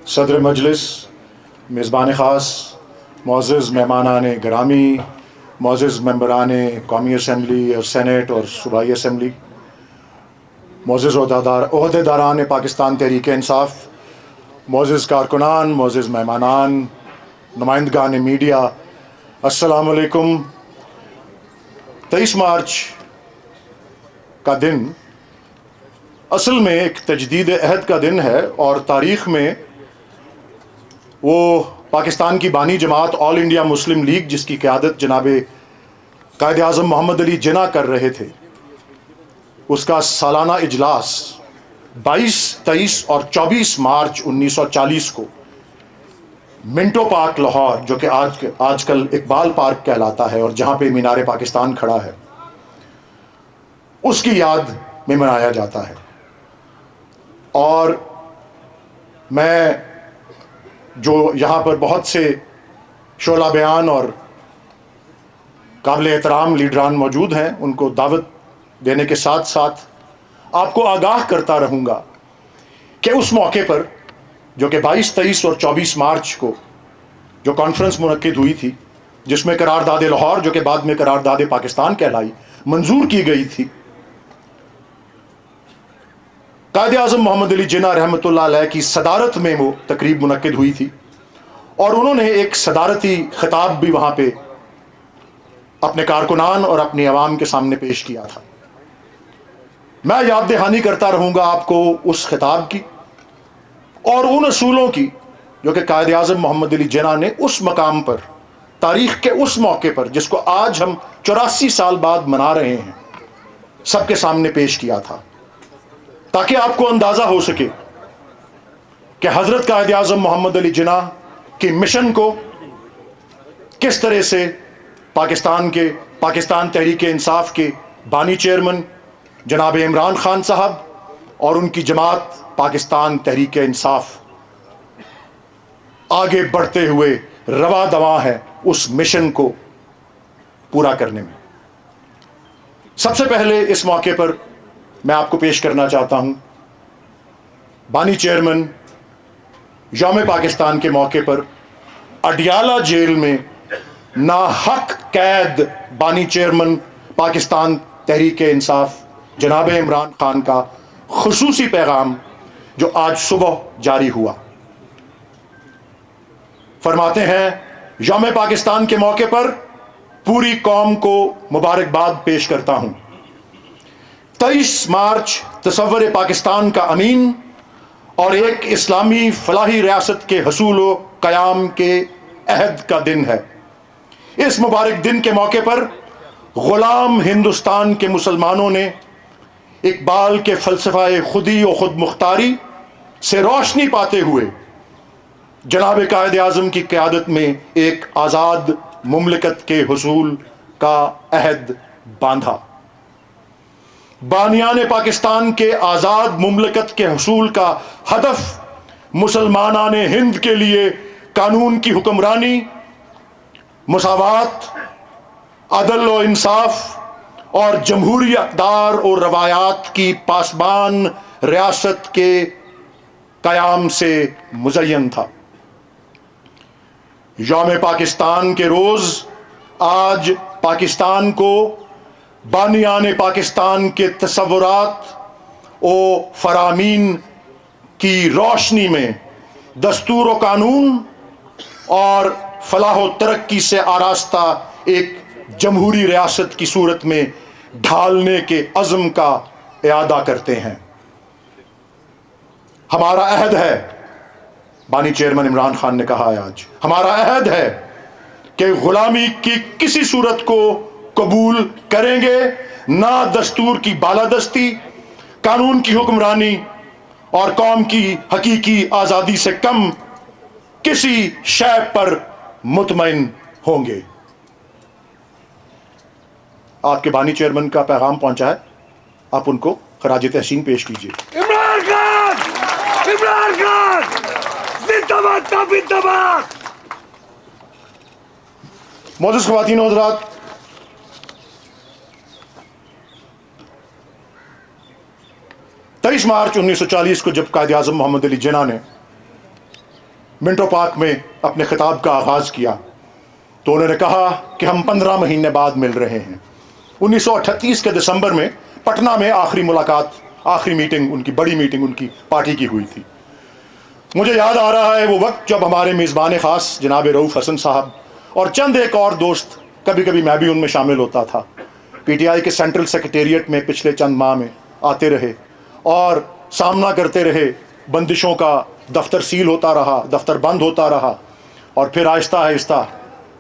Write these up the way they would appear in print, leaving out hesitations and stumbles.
صدر مجلس، میزبان خاص، معزز مہمانان گرامی، معزز ممبران قومی اسمبلی اور سینٹ اور صوبائی اسمبلی، معزز عہدیداران پاکستان تحریک انصاف، معزز کارکنان، معزز مہمانان، نمائندگان میڈیا، السلام علیکم۔ 23 مارچ کا دن اصل میں ایک تجدید عہد کا دن ہے، اور تاریخ میں وہ پاکستان کی بانی جماعت آل انڈیا مسلم لیگ، جس کی قیادت جناب قائد اعظم محمد علی جناح کر رہے تھے، اس کا سالانہ اجلاس 22، 23 اور 24 مارچ 1940 کو منٹو پارک لاہور، جو کہ آج کل اقبال پارک کہلاتا ہے اور جہاں پہ مینار پاکستان کھڑا ہے، اس کی یاد میں منایا جاتا ہے۔ اور میں جو یہاں پر بہت سے شعلہ بیان اور قابل احترام لیڈران موجود ہیں، ان کو دعوت دینے کے ساتھ ساتھ آپ کو آگاہ کرتا رہوں گا کہ اس موقع پر جو کہ 22، 23 اور 24 مارچ کو جو کانفرنس منعقد ہوئی تھی، جس میں قرارداد لاہور، جو کہ بعد میں قرارداد پاکستان کہلائی، منظور کی گئی تھی، قائد اعظم محمد علی جناح رحمۃ اللہ علیہ کی صدارت میں وہ تقریب منعقد ہوئی تھی، اور انہوں نے ایک صدارتی خطاب بھی وہاں پہ اپنے کارکنان اور اپنی عوام کے سامنے پیش کیا تھا۔ میں یاد دہانی کرتا رہوں گا آپ کو اس خطاب کی اور ان اصولوں کی جو کہ قائد اعظم محمد علی جناح نے اس مقام پر، تاریخ کے اس موقع پر، جس کو آج ہم 84 سال بعد منا رہے ہیں، سب کے سامنے پیش کیا تھا، تاکہ آپ کو اندازہ ہو سکے کہ حضرت قائد اعظم محمد علی جناح کی مشن کو کس طرح سے پاکستان تحریک انصاف کے بانی چیئرمین جناب عمران خان صاحب اور ان کی جماعت پاکستان تحریک انصاف آگے بڑھتے ہوئے رواں دواں ہے اس مشن کو پورا کرنے میں۔ سب سے پہلے اس موقع پر میں آپ کو پیش کرنا چاہتا ہوں بانی چیئرمین یوم پاکستان کے موقع پر اڈیالہ جیل میں ناحق قید بانی چیئرمین پاکستان تحریک انصاف جناب عمران خان کا خصوصی پیغام جو آج صبح جاری ہوا۔ فرماتے ہیں، یوم پاکستان کے موقع پر پوری قوم کو مبارکباد پیش کرتا ہوں۔ 23 مارچ تصور پاکستان کا امین اور ایک اسلامی فلاحی ریاست کے حصول و قیام کے عہد کا دن ہے۔ اس مبارک دن کے موقع پر غلام ہندوستان کے مسلمانوں نے اقبال کے فلسفہ خودی و خود مختاری سے روشنی پاتے ہوئے جناب قائد اعظم کی قیادت میں ایک آزاد مملکت کے حصول کا عہد باندھا۔ بانیان پاکستان کے آزاد مملکت کے حصول کا ہدف مسلمانان ہند کے لیے قانون کی حکمرانی، مساوات، عدل و انصاف اور جمہوری اقدار اور روایات کی پاسبان ریاست کے قیام سے مزین تھا۔ یوم پاکستان کے روز آج پاکستان کو بانیان پاکستان کے تصورات و فرامین کی روشنی میں دستور و قانون اور فلاح و ترقی سے آراستہ ایک جمہوری ریاست کی صورت میں ڈھالنے کے عزم کا اعادہ کرتے ہیں۔ ہمارا عہد ہے، بانی چیئرمین عمران خان نے کہا ہے آج، ہمارا عہد ہے کہ غلامی کی کسی صورت کو قبول کریں گے نہ، دستور کی بالادستی، قانون کی حکمرانی اور قوم کی حقیقی آزادی سے کم کسی شے پر مطمئن ہوں گے۔ آپ کے بانی چیئرمین کا پیغام پہنچا ہے، آپ ان کو خراج تحسین پیش کیجیے۔ عمران خان، عمران خان زندہ باد، زندہ باد۔ معزز خواتین و حضرات، 23 مارچ 1940 کو جب قائد اعظم محمد علی جناح نے منٹو پارک میں اپنے خطاب کا آغاز کیا تو انہوں نے کہا کہ ہم 15 مہینے بعد مل رہے ہیں۔ 1938 کے دسمبر میں پٹنہ میں آخری ملاقات، آخری میٹنگ، ان کی بڑی میٹنگ ان کی پارٹی کی ہوئی تھی۔ مجھے یاد آ رہا ہے وہ وقت جب ہمارے میزبان خاص جناب رؤف حسن صاحب اور چند ایک اور دوست، کبھی کبھی میں بھی ان میں شامل ہوتا تھا، پی ٹی آئی کے سینٹرل سیکریٹریٹ میں پچھلے چند ماہ میں آتے رہے اور سامنا کرتے رہے بندشوں کا۔ دفتر سیل ہوتا رہا، دفتر بند ہوتا رہا، اور پھر آہستہ آہستہ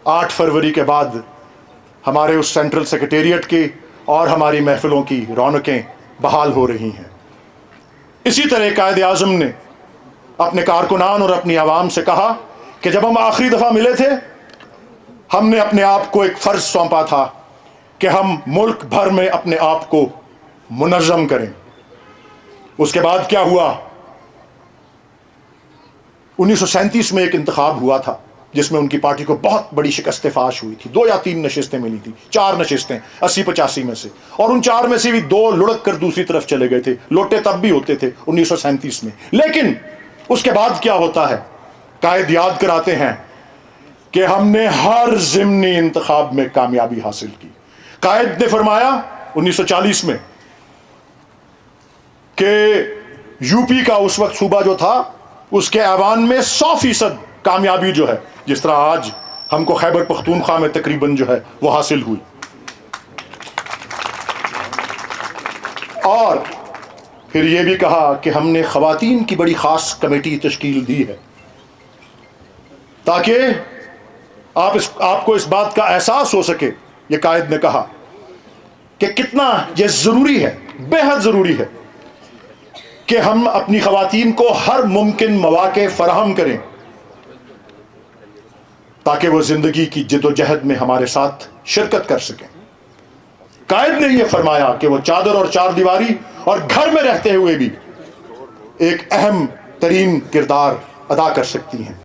8 فروری کے بعد ہمارے اس سینٹرل سیکریٹریٹ کی اور ہماری محفلوں کی رونقیں بحال ہو رہی ہیں۔ اسی طرح قائد اعظم نے اپنے کارکنان اور اپنی عوام سے کہا کہ جب ہم آخری دفعہ ملے تھے، ہم نے اپنے آپ کو ایک فرض سونپا تھا کہ ہم ملک بھر میں اپنے آپ کو منظم کریں۔ اس کے بعد کیا ہوا؟ 1937 میں ایک انتخاب ہوا تھا جس میں ان کی پارٹی کو بہت بڑی شکست فاش ہوئی تھی۔ 2 یا 3 نشستیں ملی تھی، 4 نشستیں 80-85 میں سے، اور ان 4 میں سے بھی 2 لڑک کر دوسری طرف چلے گئے تھے۔ لوٹے تب بھی ہوتے تھے 1937 میں۔ لیکن اس کے بعد کیا ہوتا ہے؟ قائد یاد کراتے ہیں کہ ہم نے ہر ضمنی انتخاب میں کامیابی حاصل کی۔ قائد نے فرمایا 1940 میں کہ یو پی کا اس وقت صوبہ جو تھا، اس کے ایوان میں 100% کامیابی جو ہے، جس طرح آج ہم کو خیبر پختونخوا میں تقریباً جو ہے وہ حاصل ہوئی۔ اور پھر یہ بھی کہا کہ ہم نے خواتین کی بڑی خاص کمیٹی تشکیل دی ہے تاکہ آپ کو اس بات کا احساس ہو سکے۔ یہ قائد نے کہا کہ کتنا یہ ضروری ہے، بے حد ضروری ہے کہ ہم اپنی خواتین کو ہر ممکن مواقع فراہم کریں تاکہ وہ زندگی کی جد و جہد میں ہمارے ساتھ شرکت کر سکیں۔ قائد نے یہ فرمایا کہ وہ چادر اور چار دیواری اور گھر میں رہتے ہوئے بھی ایک اہم ترین کردار ادا کر سکتی ہیں۔